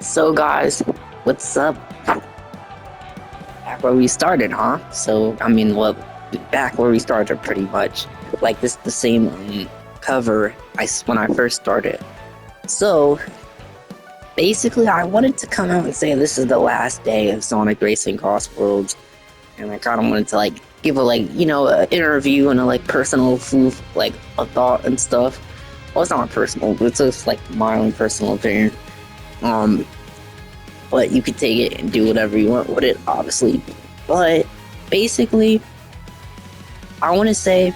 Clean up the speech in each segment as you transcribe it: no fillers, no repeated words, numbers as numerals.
So guys, what's up? Back where we started, huh? Back where we started pretty much. Like this, the same cover when I first started. So basically, I wanted to come out and say this is the last day of Sonic Racing Cross.Worlds, and I kind of wanted to give an interview and a personal a thought and stuff. Well, it's not personal, but it's just my own personal opinion. But you could take it and do whatever you want with it, obviously. But basically, I want to say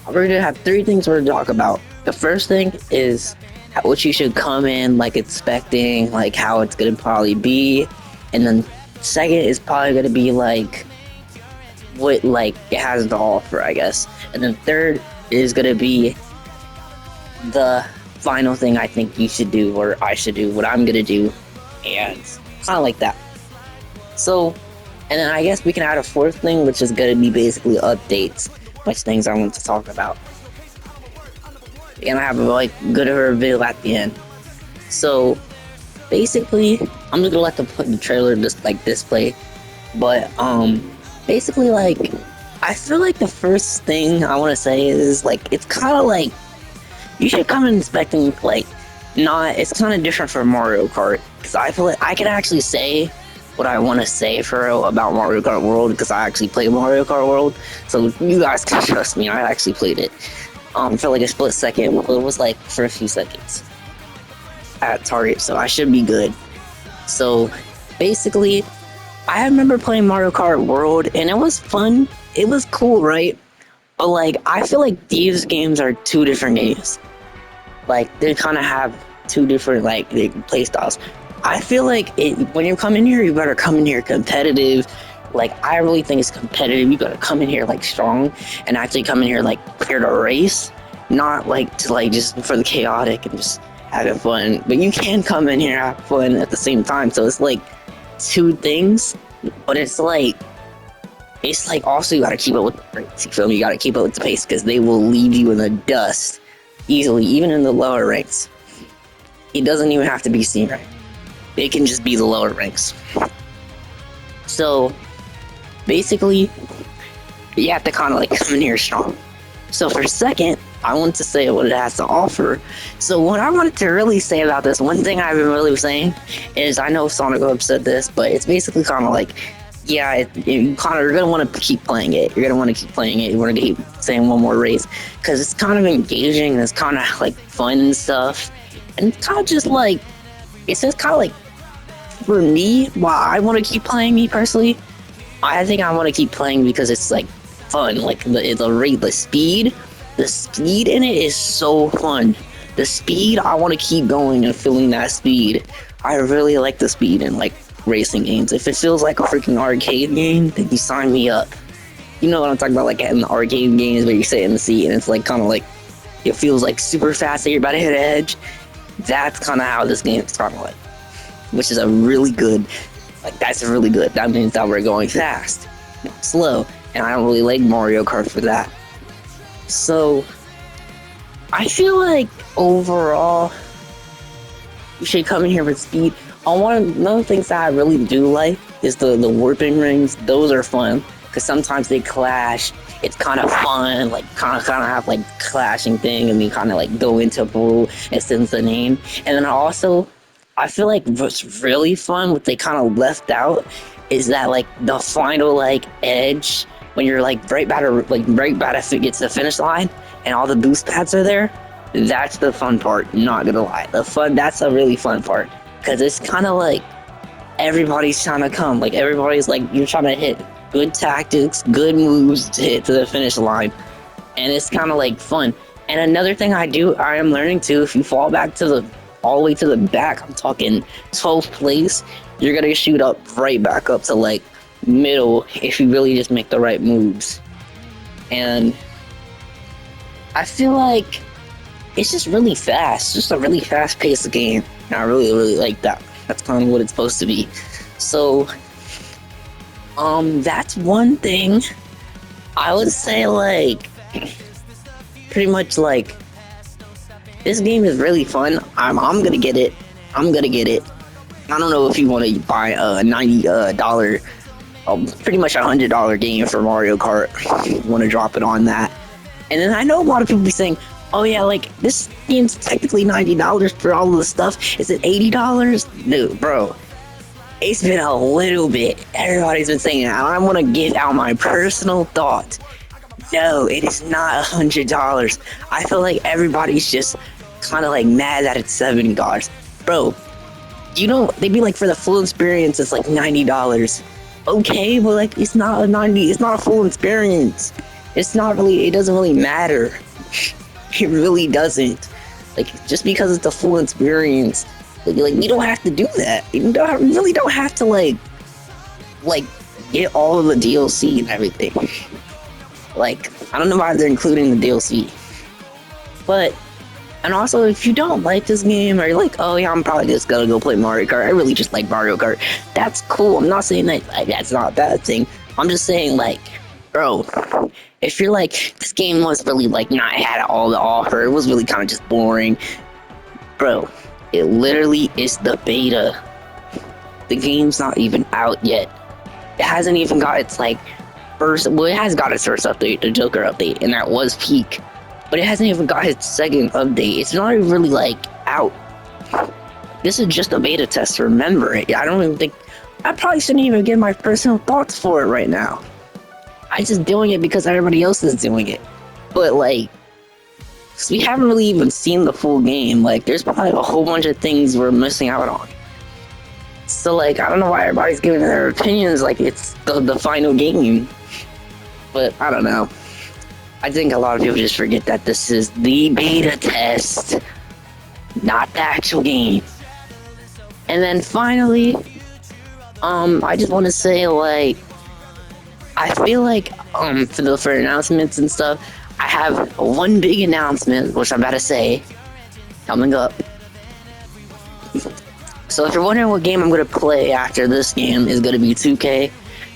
we're gonna have three things we're gonna talk about. The first thing is what you should come in expecting, how it's gonna probably be, and then second is probably gonna be what it has to offer, I guess, and then third is gonna be the final thing I think you should do, or I should do, what I'm gonna do, and kind of like that. So, and then I guess we can add a fourth thing, which is gonna be basically updates, which things I want to talk about. And I have a good review at the end. So, basically, I'm just gonna let the trailer just display. But basically I feel the first thing I want to say is it's kind of you should come in expecting it's kind of different from Mario Kart, because I feel I can actually say what I want to say about Mario Kart World, because I actually played Mario Kart World, so you guys can trust me. I actually played it for a split second. It was for a few seconds at Target, so I should be good. So basically, I remember playing Mario Kart World, and it was fun. It was cool, right? But I feel these games are two different games. They kind of have two different play styles. I feel when you come in here, you better come in here competitive. I really think it's competitive. You gotta come in here strong, and actually come in here here to race, not to just for the chaotic and just having fun. But you can come in here and have fun at the same time. So it's two things, but it's also you gotta keep up with the race. You feel me? You gotta keep up with the pace, because they will leave you in the dust easily, even in the lower ranks. It doesn't even have to be C rank. It can just be the lower ranks. So basically, you have to kind of come in here strong. So for a second, I want to say what it has to offer. So what I wanted to really say about this, one thing I've been really saying is, I know Sonic Hub said this, but it's basically kind of you're gonna want to keep playing it. You're gonna want to keep playing it. You want to keep saying one more race, because it's kind of engaging and it's kind of fun and stuff. And it's kind of just it's just kind of for me, why I want to keep playing. Me personally, I think I want to keep playing because it's fun. The speed in it is so fun. The speed, I want to keep going and feeling that speed. I really like the speed in racing games. If it feels like a freaking arcade game, then you sign me up. You know what I'm talking about, in the arcade games where you sit in the seat and it's kind of it feels super fast that you're about to hit an edge. That's kind of how this game is kind of which is a really good, that's really good. That means that we're going fast, not slow, and I don't really like Mario Kart for that. So I feel overall, you should come in here with speed. Another things that I really do like is the warping rings. Those are fun, because sometimes they clash. It's kind of fun, kind of have clashing thing, and you kind of go into a rule and since the name. And then also, I feel what's really fun, what they kind of left out, is that the final edge, when you're right about to get to the finish line and all the boost pads are there. That's the fun part. Not gonna lie, that's a really fun part, because it's kind of everybody's trying to come. Everybody's you're trying to hit good tactics, good moves to hit to the finish line, and it's kind of fun. And another thing I am learning too, if you fall back all the way to the back, I'm talking 12th place, you're gonna shoot up right back up to middle if you really just make the right moves. And I feel it's just really fast, just a really fast paced game, and I really, really like that. That's kind of what it's supposed to be. So that's one thing I would say. Pretty much this game is really fun. I'm gonna get it. I don't know if you want to buy a $90 pretty much $100 game for Mario Kart. You want to drop it on that. And then I know a lot of people be saying, oh yeah, like this game's technically $90 for all of the stuff. Is it $80? No, bro. It's been a little bit. Everybody's been saying it. I want to get out my personal thought. No, it is not $100. I feel like everybody's just kind of like mad that it's $70. Bro, you know, they'd be like, for the full experience, it's like $90. Okay, but like, it's not a full experience. It's not really, it doesn't really matter. It really doesn't. Like, just because it's a full experience, like you don't have to do that. You really don't have to like get all of the DLC and everything. Like, I don't know why they're including the DLC. But, and also, if you don't like this game, or you're like, oh yeah, I'm probably just gonna go play Mario Kart, I really just like Mario Kart, that's cool. I'm not saying that like, that's not a bad thing. I'm just saying, like, bro, if you're like, this game was really like not had all the offer, it was really kind of just boring, bro, it literally is the beta. The game's not even out yet. It hasn't even got its like first, well, it has got its first update, the Joker update, and that was peak, but it hasn't even got its second update. It's not even really like out. This is just a beta test, remember it. I don't even think, I probably shouldn't even give my personal thoughts for it right now. I'm just doing it because everybody else is doing it. But like, we haven't really even seen the full game. Like, there's probably a whole bunch of things we're missing out on. So like, I don't know why everybody's giving their opinions like it's the final game. But I don't know. I think a lot of people just forget that this is the beta test, not the actual game. And then finally, I just want to say, like, I feel like for announcements and stuff, I have one big announcement which I'm about to say coming up. So if you're wondering what game I'm gonna play after this game, is gonna be 2K,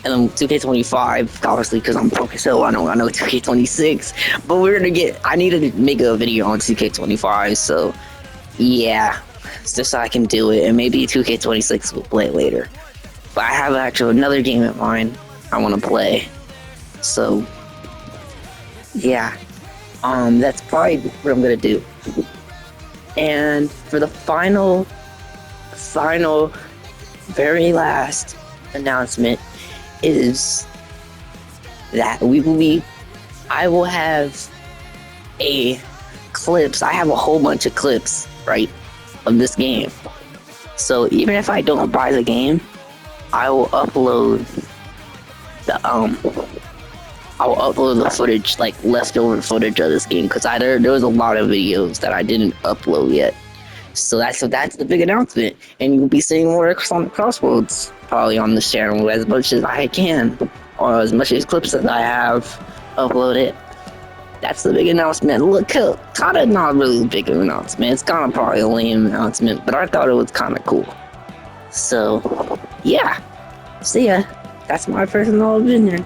and then 2K25, obviously, because I'm focused. So I know 2K26, but I need to make a video on 2K25. So yeah, just so I can do it, and maybe 2K26 will play later. But I have actually another game in mind I want to play. So yeah, that's probably what I'm gonna do. And for the final, very last announcement is that I will have clips. I have a whole bunch of clips, right, of this game. So even if I don't buy the game, I will upload the footage, like leftover footage of this game, because there was a lot of videos that I didn't upload yet. So that's the big announcement, and you'll be seeing more on cross.Worlds probably on this channel as much as I can, or as much as clips as I have uploaded. That's the big announcement. Look, kind of not really a big announcement. It's kind of probably a lame announcement, but I thought it was kind of cool. So yeah, see ya. That's my personal opinion.